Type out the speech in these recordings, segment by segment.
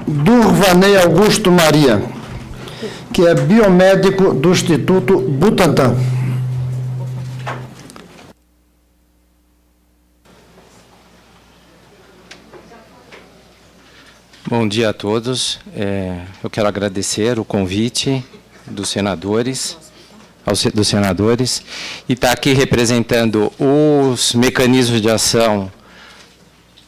Durvanei Augusto Maria, que é biomédico do Instituto Butantan. Bom dia a todos. Eu quero agradecer o convite dos senadores, e estar aqui representando os mecanismos de ação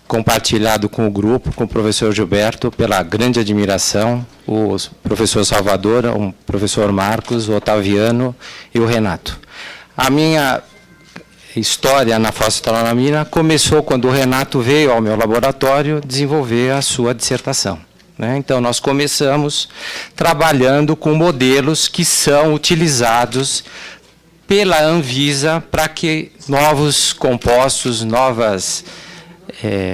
compartilhado com o grupo, com o professor Gilberto, pela grande admiração, o professor Salvador, o professor Marcos, o Otaviano e o Renato. A minha história na fosfetanolamina começou quando o Renato veio ao meu laboratório desenvolver a sua dissertação. Então, nós começamos trabalhando com modelos que são utilizados pela Anvisa para que novos compostos, novas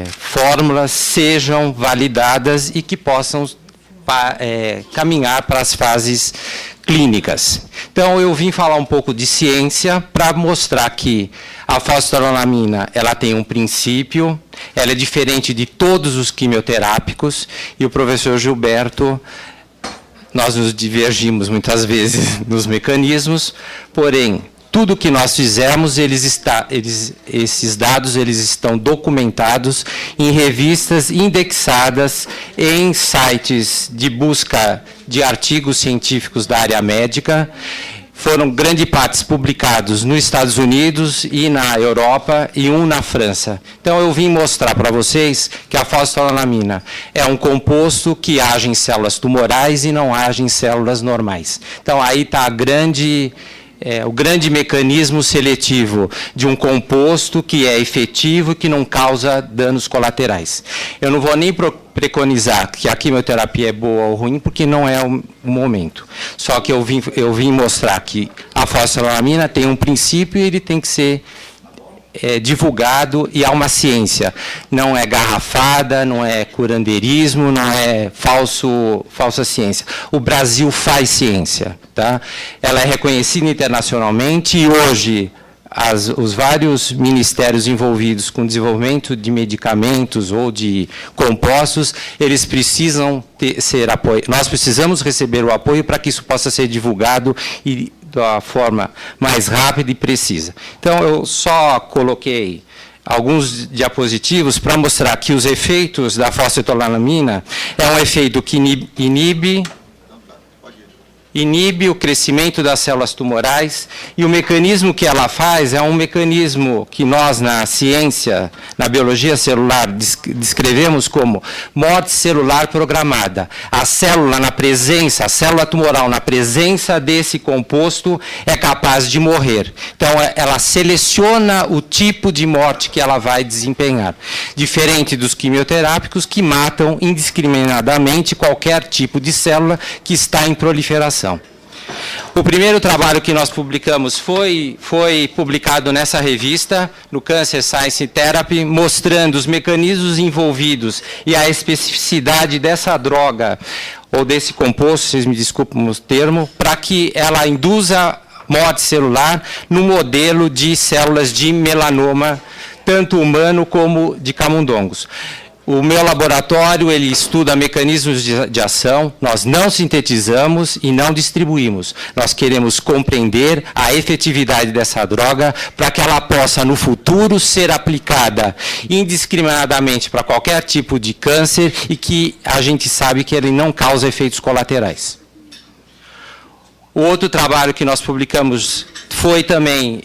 fórmulas sejam validadas e que possam caminhar para as fases clínicas. Então, eu vim falar um pouco de ciência para mostrar que a fosfetanolamina, ela tem um princípio, ela é diferente de todos os quimioterápicos, e o professor Gilberto, nós nos divergimos muitas vezes nos mecanismos, porém, tudo que nós fizemos, esses dados eles estão documentados em revistas indexadas em sites de busca de artigos científicos da área médica. Foram grande parte publicados nos Estados Unidos e na Europa e um na França. Então, eu vim mostrar para vocês que a fosfetanolamina é um composto que age em células tumorais e não age em células normais. Então, aí está o grande mecanismo seletivo de um composto que é efetivo e que não causa danos colaterais. Eu não vou nem preconizar que a quimioterapia é boa ou ruim, porque não é o momento. Só que eu vim mostrar que a fosfetanolamina tem um princípio e ele tem que ser divulgado, e há uma ciência. Não é garrafada, não é curandeirismo, não é falsa ciência. O Brasil faz ciência. Tá? Ela é reconhecida internacionalmente e hoje os vários ministérios envolvidos com desenvolvimento de medicamentos ou de compostos, eles precisam ser apoiados. Nós precisamos receber o apoio para que isso possa ser divulgado e da forma mais rápida e precisa. Então, eu só coloquei alguns diapositivos para mostrar que os efeitos da fosfetanolamina é um efeito que inibe o crescimento das células tumorais, e o mecanismo que ela faz é um mecanismo que nós, na ciência, na biologia celular, descrevemos como morte celular programada. A célula a célula tumoral na presença desse composto é capaz de morrer. Então, ela seleciona o tipo de morte que ela vai desempenhar. Diferente dos quimioterápicos, que matam indiscriminadamente qualquer tipo de célula que está em proliferação. O primeiro trabalho que nós publicamos foi publicado nessa revista, no Cancer Science Therapy, mostrando os mecanismos envolvidos e a especificidade dessa droga, ou desse composto, vocês me desculpem o termo, para que ela induza morte celular no modelo de células de melanoma, tanto humano como de camundongos. O meu laboratório, ele estuda mecanismos de ação, nós não sintetizamos e não distribuímos. Nós queremos compreender a efetividade dessa droga para que ela possa, no futuro, ser aplicada indiscriminadamente para qualquer tipo de câncer e que a gente sabe que ele não causa efeitos colaterais. O outro trabalho que nós publicamos foi também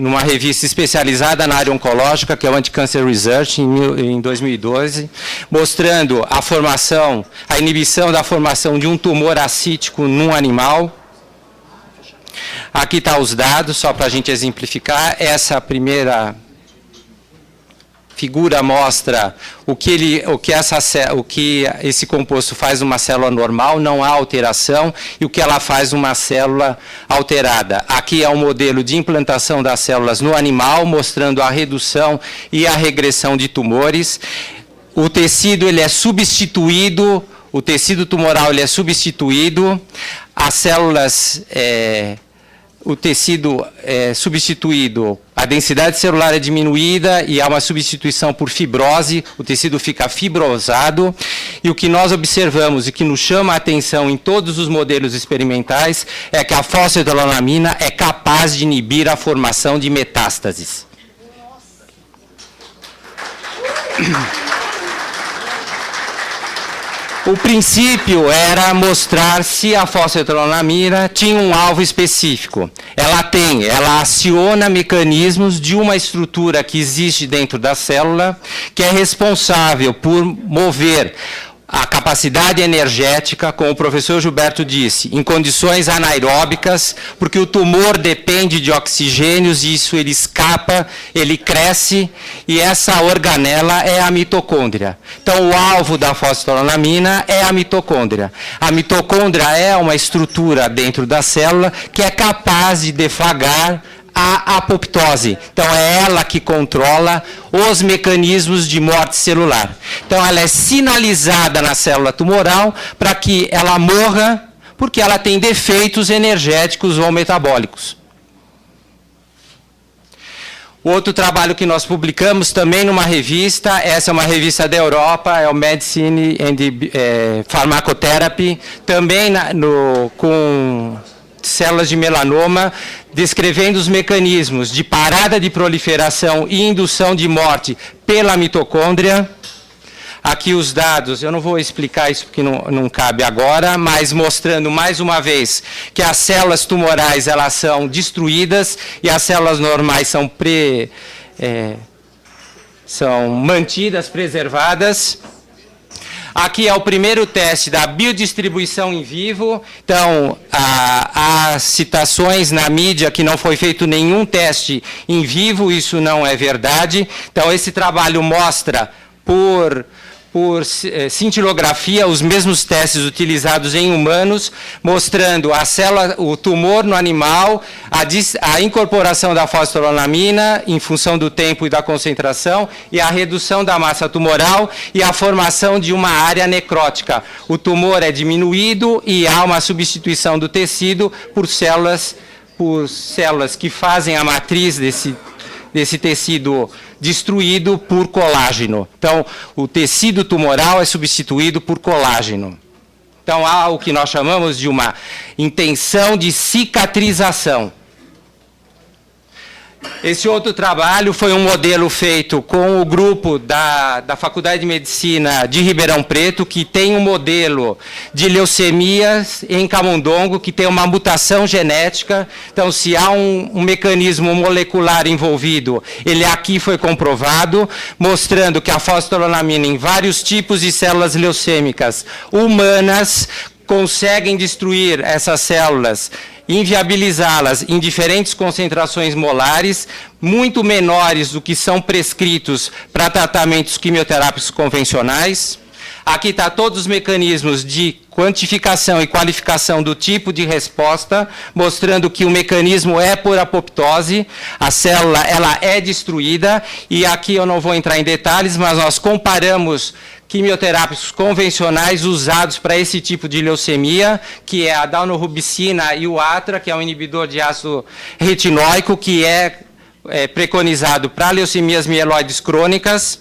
numa revista especializada na área oncológica, que é o Anti-Cancer Research, em 2012, mostrando a inibição da formação de um tumor ascítico num animal. Aqui estão os dados, só para a gente exemplificar. Essa primeira figura mostra o que esse composto faz numa célula normal, não há alteração, e o que ela faz numa célula alterada. Aqui é um modelo de implantação das células no animal, mostrando a redução e a regressão de tumores. O tecido ele é substituído, o tecido tumoral ele é substituído, as células... o tecido é substituído, a densidade celular é diminuída e há uma substituição por fibrose, o tecido fica fibrosado E o que nós observamos e que nos chama a atenção em todos os modelos experimentais é que a fosfetanolamina é capaz de inibir a formação de metástases. O princípio era mostrar se a fosfetanolamina tinha um alvo específico. Ela aciona mecanismos de uma estrutura que existe dentro da célula, que é responsável por mover a capacidade energética, como o professor Gilberto disse, em condições anaeróbicas, porque o tumor depende de oxigênios e isso ele escapa, ele cresce, e essa organela é a mitocôndria. Então, o alvo da fosfetanolamina é a mitocôndria. A mitocôndria é uma estrutura dentro da célula que é capaz de deflagrar a apoptose. Então, é ela que controla os mecanismos de morte celular. Então, ela é sinalizada na célula tumoral para que ela morra, porque ela tem defeitos energéticos ou metabólicos. O outro trabalho que nós publicamos também numa revista, essa é uma revista da Europa, é o Medicine and Pharmacotherapy, também com células de melanoma, descrevendo os mecanismos de parada de proliferação e indução de morte pela mitocôndria. Aqui os dados, eu não vou explicar isso porque não cabe agora, mas mostrando mais uma vez que as células tumorais elas são destruídas e as células normais são mantidas, preservadas. Aqui é o primeiro teste da biodistribuição em vivo. Então, há citações na mídia que não foi feito nenhum teste em vivo, isso não é verdade. Então, esse trabalho mostra por cintilografia os mesmos testes utilizados em humanos, mostrando a célula, o tumor no animal, a incorporação da fosfetanolamina em função do tempo e da concentração e a redução da massa tumoral e a formação de uma área necrótica. O tumor é diminuído e há uma substituição do tecido por células que fazem a matriz desse tecido destruído por colágeno. Então, o tecido tumoral é substituído por colágeno. Então, há o que nós chamamos de uma intenção de cicatrização. Esse outro trabalho foi um modelo feito com o grupo da Faculdade de Medicina de Ribeirão Preto, que tem um modelo de leucemias em camundongo, que tem uma mutação genética. Então, se há um mecanismo molecular envolvido, ele aqui foi comprovado, mostrando que a fosfetanolamina em vários tipos de células leucêmicas humanas conseguem destruir essas células, inviabilizá-las em diferentes concentrações molares, muito menores do que são prescritos para tratamentos quimioterápicos convencionais. Aqui está todos os mecanismos de quantificação e qualificação do tipo de resposta, mostrando que o mecanismo é por apoptose, a célula ela é destruída, e aqui eu não vou entrar em detalhes, mas nós comparamos quimioterápicos convencionais usados para esse tipo de leucemia, que é a daunorubicina e o atra, que é um inibidor de ácido retinóico, que é preconizado para leucemias mieloides crônicas.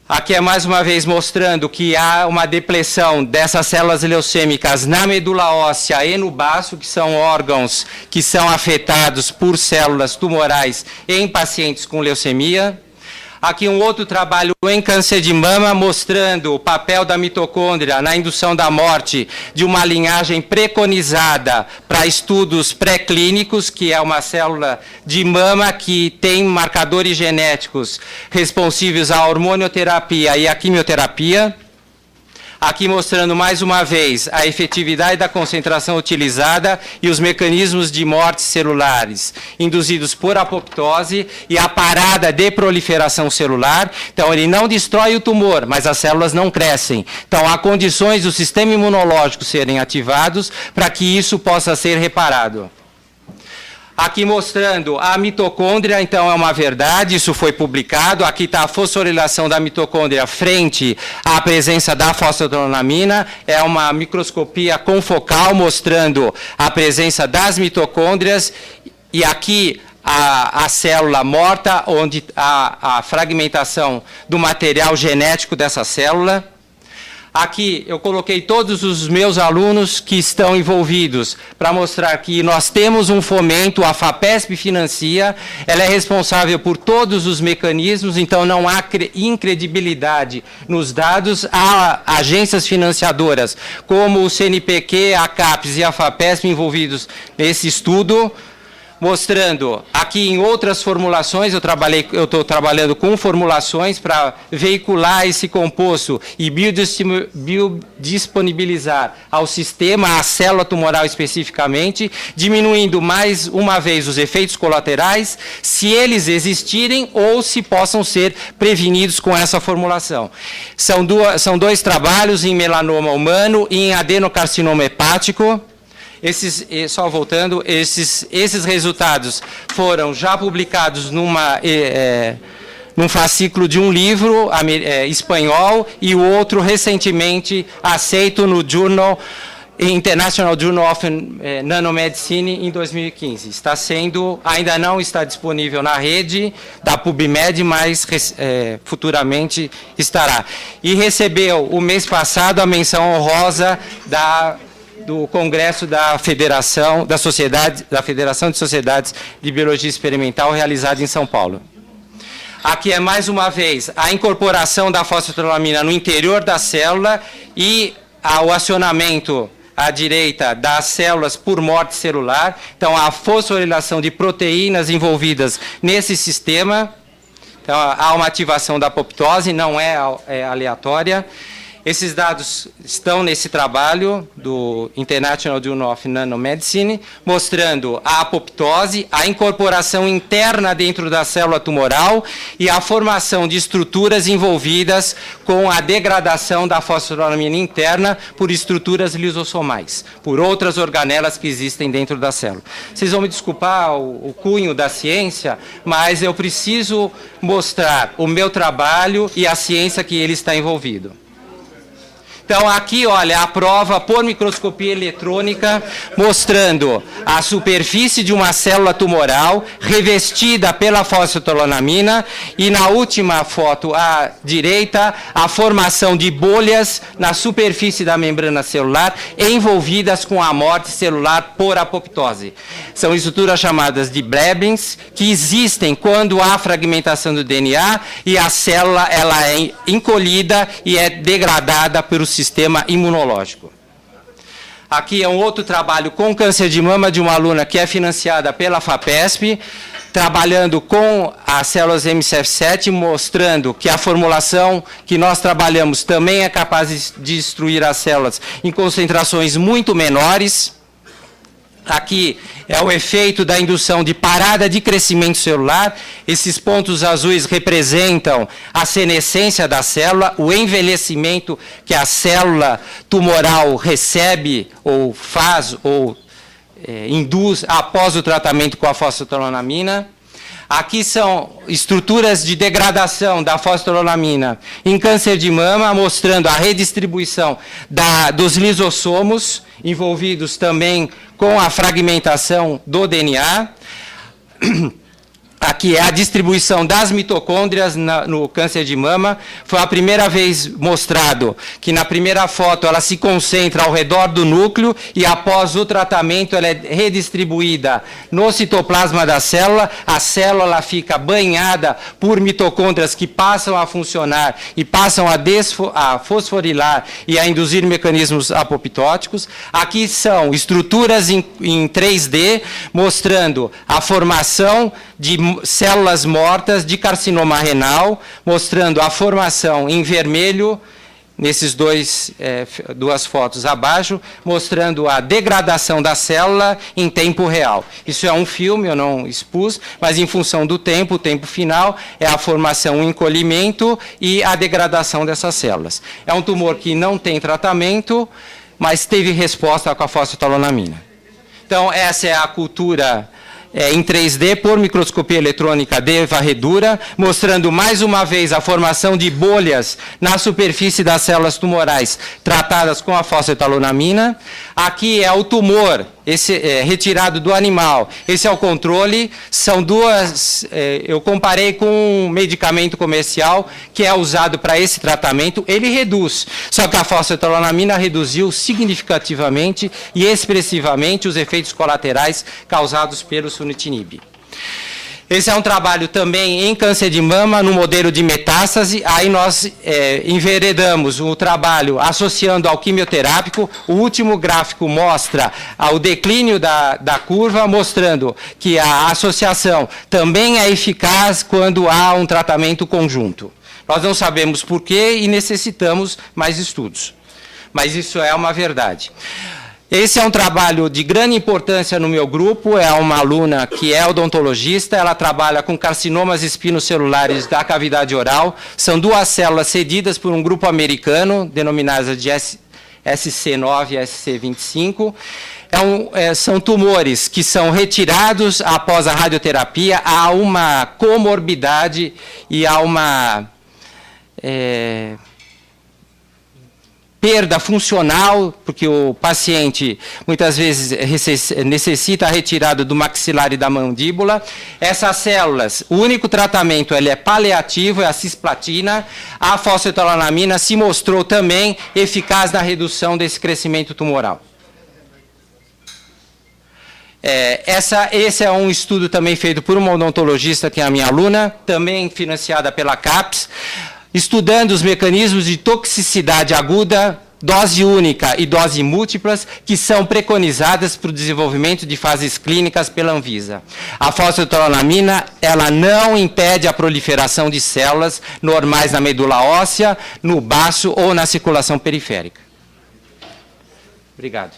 Aqui é mais uma vez mostrando que há uma depressão dessas células leucêmicas na medula óssea e no baço, que são órgãos que são afetados por células tumorais em pacientes com leucemia. Aqui um outro trabalho em câncer de mama, mostrando o papel da mitocôndria na indução da morte de uma linhagem preconizada para estudos pré-clínicos, que é uma célula de mama que tem marcadores genéticos responsivos à hormonioterapia e à quimioterapia. Aqui mostrando mais uma vez a efetividade da concentração utilizada e os mecanismos de morte celulares induzidos por apoptose e a parada de proliferação celular. Então, ele não destrói o tumor, mas as células não crescem. Então, há condições do sistema imunológico serem ativados para que isso possa ser reparado. Aqui mostrando a mitocôndria, então é uma verdade, isso foi publicado. Aqui está a fosforilação da mitocôndria frente à presença da fosfetanolamina. É uma microscopia confocal mostrando a presença das mitocôndrias. E aqui a célula morta, onde há a fragmentação do material genético dessa célula. Aqui eu coloquei todos os meus alunos que estão envolvidos para mostrar que nós temos um fomento, a FAPESP financia, ela é responsável por todos os mecanismos, então não há incredibilidade nos dados. Há agências financiadoras como o CNPq, a CAPES e a FAPESP envolvidos nesse estudo, mostrando aqui em outras formulações, eu estou trabalhando com formulações para veicular esse composto e biodisponibilizar ao sistema, à célula tumoral especificamente, diminuindo mais uma vez os efeitos colaterais, se eles existirem ou se possam ser prevenidos com essa formulação. São dois trabalhos em melanoma humano e em adenocarcinoma hepático. Só voltando, esses resultados foram já publicados num fascículo de um livro espanhol e o outro recentemente aceito no International Journal of Nanomedicine em 2015. Ainda não está disponível na rede da PubMed, mas futuramente estará. E recebeu o mês passado a menção honrosa do Congresso da Federação de Sociedades de Biologia Experimental, realizado em São Paulo. Aqui é, mais uma vez, a incorporação da fosfetilamina no interior da célula e o acionamento à direita das células por morte celular. Então, a fosforilação de proteínas envolvidas nesse sistema. Então, há uma ativação da apoptose, não é aleatória. Esses dados estão nesse trabalho do International Journal of Nanomedicine, mostrando a apoptose, a incorporação interna dentro da célula tumoral e a formação de estruturas envolvidas com a degradação da fosforilamina interna por estruturas lisossomais, por outras organelas que existem dentro da célula. Vocês vão me desculpar o cunho da ciência, mas eu preciso mostrar o meu trabalho e a ciência que ele está envolvido. Então, aqui, olha, a prova por microscopia eletrônica, mostrando a superfície de uma célula tumoral revestida pela fosfetilamina e, na última foto à direita, a formação de bolhas na superfície da membrana celular envolvidas com a morte celular por apoptose. São estruturas chamadas de Blebins, que existem quando há fragmentação do DNA e a célula ela é encolhida e é degradada pelo sistema imunológico. Aqui é um outro trabalho com câncer de mama de uma aluna que é financiada pela FAPESP, trabalhando com as células MCF7, mostrando que a formulação que nós trabalhamos também é capaz de destruir as células em concentrações muito menores. Aqui é o efeito da indução de parada de crescimento celular. Esses pontos azuis representam a senescência da célula, o envelhecimento que a célula tumoral recebe ou faz ou induz após o tratamento com a fosfetilamina. Aqui são estruturas de degradação da fosfetilamina em câncer de mama, mostrando a redistribuição dos lisossomos, envolvidos também com a fragmentação do DNA. Aqui é a distribuição das mitocôndrias no câncer de mama. Foi a primeira vez mostrado que na primeira foto ela se concentra ao redor do núcleo e após o tratamento ela é redistribuída no citoplasma da célula. A célula fica banhada por mitocôndrias que passam a funcionar e passam a fosforilar e a induzir mecanismos apoptóticos. Aqui são estruturas em 3D mostrando a formação de células mortas de carcinoma renal, mostrando a formação em vermelho, nesses duas fotos abaixo, mostrando a degradação da célula em tempo real. Isso é um filme, eu não expus, mas em função do tempo, o tempo final é a formação, o encolhimento e a degradação dessas células. É um tumor que não tem tratamento, mas teve resposta com a fosfetilamina. Então, essa é a cultura em 3D por microscopia eletrônica de varredura, mostrando mais uma vez a formação de bolhas na superfície das células tumorais tratadas com a fosfetalonamina. Aqui é o tumor, esse retirado do animal. Esse é o controle. São duas. Eu comparei com um medicamento comercial que é usado para esse tratamento. Ele reduz, só que a fosfetalonamina reduziu significativamente e expressivamente os efeitos colaterais causados pelo sunitinib. Esse é um trabalho também em câncer de mama, no modelo de metástase. Aí nós enveredamos o trabalho associando ao quimioterápico. O último gráfico mostra o declínio da curva, mostrando que a associação também é eficaz quando há um tratamento conjunto. Nós não sabemos por quê e necessitamos mais estudos. Mas isso é uma verdade. Esse é um trabalho de grande importância no meu grupo, é uma aluna que é odontologista, ela trabalha com carcinomas espinocelulares da cavidade oral, são duas células cedidas por um grupo americano, denominadas de SC9 e SC25, são tumores que são retirados após a radioterapia, há uma comorbidade e há uma perda funcional, porque o paciente muitas vezes necessita a retirada do maxilar e da mandíbula. Essas células, o único tratamento ele é paliativo, é a cisplatina. A fosfetalonamina se mostrou também eficaz na redução desse crescimento tumoral. Esse é um estudo também feito por uma odontologista, que é a minha aluna, também financiada pela CAPES, estudando os mecanismos de toxicidade aguda, dose única e dose múltiplas, que são preconizadas para o desenvolvimento de fases clínicas pela Anvisa. A fosfetalonamina, ela não impede a proliferação de células normais na medula óssea, no baço ou na circulação periférica. Obrigado.